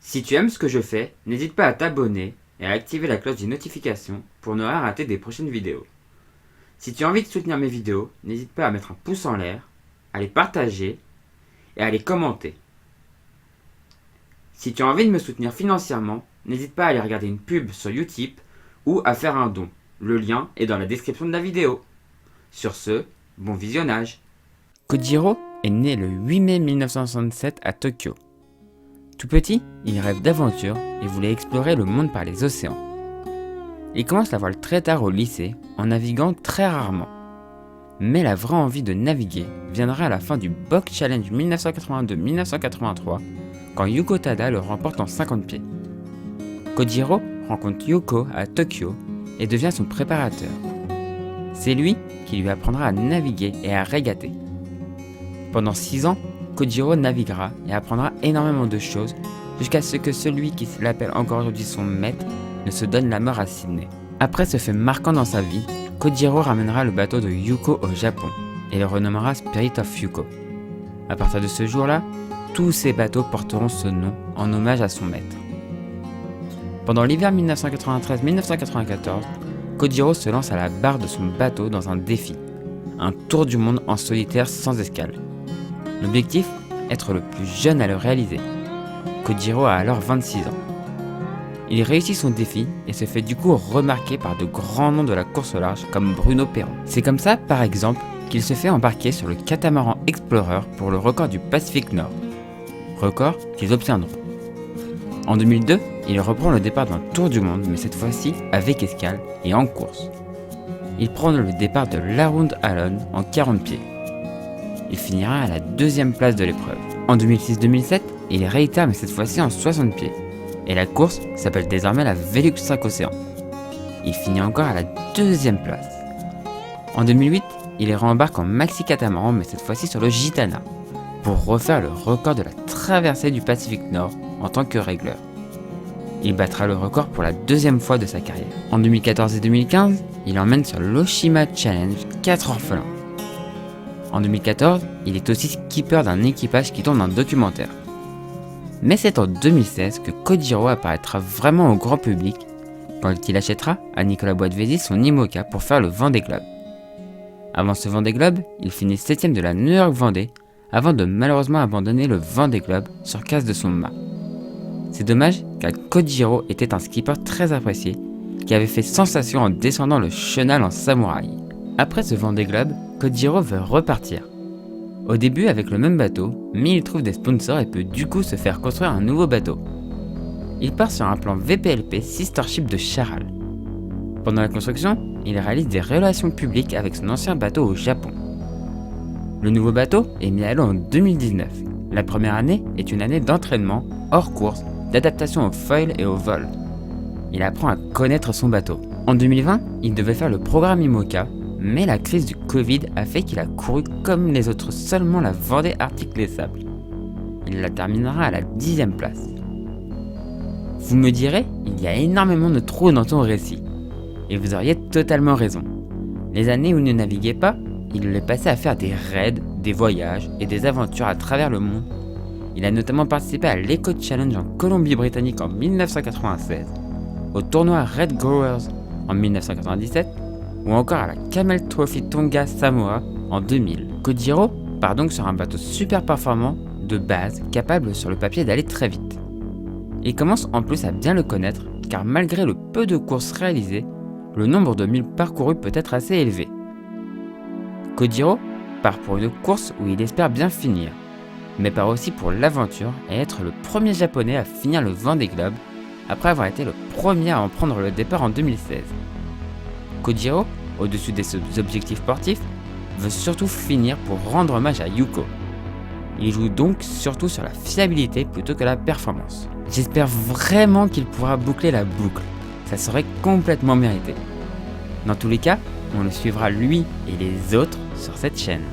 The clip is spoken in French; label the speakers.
Speaker 1: Si tu aimes ce que je fais, n'hésite pas à t'abonner et à activer la cloche des notifications pour ne rien rater des prochaines vidéos. Si tu as envie de soutenir mes vidéos, n'hésite pas à mettre un pouce en l'air, à les partager et à les commenter. Si tu as envie de me soutenir financièrement, n'hésite pas à aller regarder une pub sur Utip ou à faire un don. Le lien est dans la description de la vidéo. Sur ce, bon visionnage. Kojiro est né le 8 mai 1967 à Tokyo. Tout petit, il rêve d'aventure et voulait explorer le monde par les océans. Il commence la voile très tard au lycée, en naviguant très rarement. Mais la vraie envie de naviguer viendra à la fin du Box Challenge 1982-1983, quand Yuko Tada le remporte en 50 pieds. Kojiro rencontre Yuko à Tokyo et devient son préparateur. C'est lui qui lui apprendra à naviguer et à régater. Pendant 6 ans, Kojiro naviguera et apprendra énormément de choses jusqu'à ce que celui qui l'appelle encore aujourd'hui son maître ne se donne la mort à Sydney. Après ce fait marquant dans sa vie, Kojiro ramènera le bateau de Yuko au Japon et le renommera Spirit of Yuko. À partir de ce jour-là, tous ces bateaux porteront ce nom en hommage à son maître. Pendant l'hiver 1993-1994, Kojiro se lance à la barre de son bateau dans un défi, un tour du monde en solitaire sans escale. L'objectif, être le plus jeune à le réaliser. Kojiro a alors 26 ans. Il réussit son défi et se fait du coup remarquer par de grands noms de la course au large comme Bruno Perron. C'est comme ça, par exemple, qu'il se fait embarquer sur le catamaran Explorer pour le record du Pacifique Nord. Record qu'ils obtiendront. En 2002, il reprend le départ d'un tour du monde, mais cette fois-ci avec escale et en course. Il prend le départ de l'Around Alone en 40 pieds. Il finira à la 2e place de l'épreuve. En 2006-2007, il réitère mais cette fois-ci en 60 pieds. Et la course s'appelle désormais la Velux 5 Océans. Il finit encore à la 2e place. En 2008, il rembarque en maxi catamaran mais cette fois-ci sur le Gitana pour refaire le record de la traversée du Pacifique Nord en tant que régleur. Il battra le record pour la 2e fois de sa carrière. En 2014 et 2015, il emmène sur l'Oshima Challenge 4 orphelins. En 2014, il est aussi skipper d'un équipage qui tourne un documentaire. Mais c'est en 2016 que Kojiro apparaîtra vraiment au grand public quand il achètera à Nicolas Boitvézy son IMOCA pour faire le Vendée Globe. Avant ce Vendée Globe, il finit 7ème de la New York Vendée avant de malheureusement abandonner le Vendée Globe sur casse de son mât. C'est dommage car Kojiro était un skipper très apprécié qui avait fait sensation en descendant le chenal en samouraï. Après ce Vendée Globe, Kojiro veut repartir. Au début avec le même bateau, mais il trouve des sponsors et peut du coup se faire construire un nouveau bateau. Il part sur un plan VPLP Sister Ship de Charal. Pendant la construction, il réalise des relations publiques avec son ancien bateau au Japon. Le nouveau bateau est mis à l'eau en 2019. La première année est une année d'entraînement, hors course, d'adaptation au foil et au vol. Il apprend à connaître son bateau. En 2020, il devait faire le programme IMOCA, mais la crise du Covid a fait qu'il a couru comme les autres seulement la Vendée Arctique les Sables. Il la terminera à la 10e place. Vous me direz, il y a énormément de trous dans ton récit. Et vous auriez totalement raison. Les années où il ne naviguait pas, il est passé à faire des raids, des voyages et des aventures à travers le monde. Il a notamment participé à l'Eco Challenge en Colombie-Britannique en 1996, au tournoi Red Growers en 1997, ou encore à la Camel Trophy Tonga Samoa en 2000. Kojiro part donc sur un bateau super performant, de base, capable sur le papier d'aller très vite. Il commence en plus à bien le connaître, car malgré le peu de courses réalisées, le nombre de milles parcourus peut être assez élevé. Kojiro part pour une course où il espère bien finir, mais part aussi pour l'aventure et être le premier japonais à finir le Vendée Globe, après avoir été le premier à en prendre le départ en 2016. Kojiro, au-dessus des objectifs sportifs, veut surtout finir pour rendre hommage à Yuko. Il joue donc surtout sur la fiabilité plutôt que la performance. J'espère vraiment qu'il pourra boucler la boucle, ça serait complètement mérité. Dans tous les cas, on le suivra lui et les autres sur cette chaîne.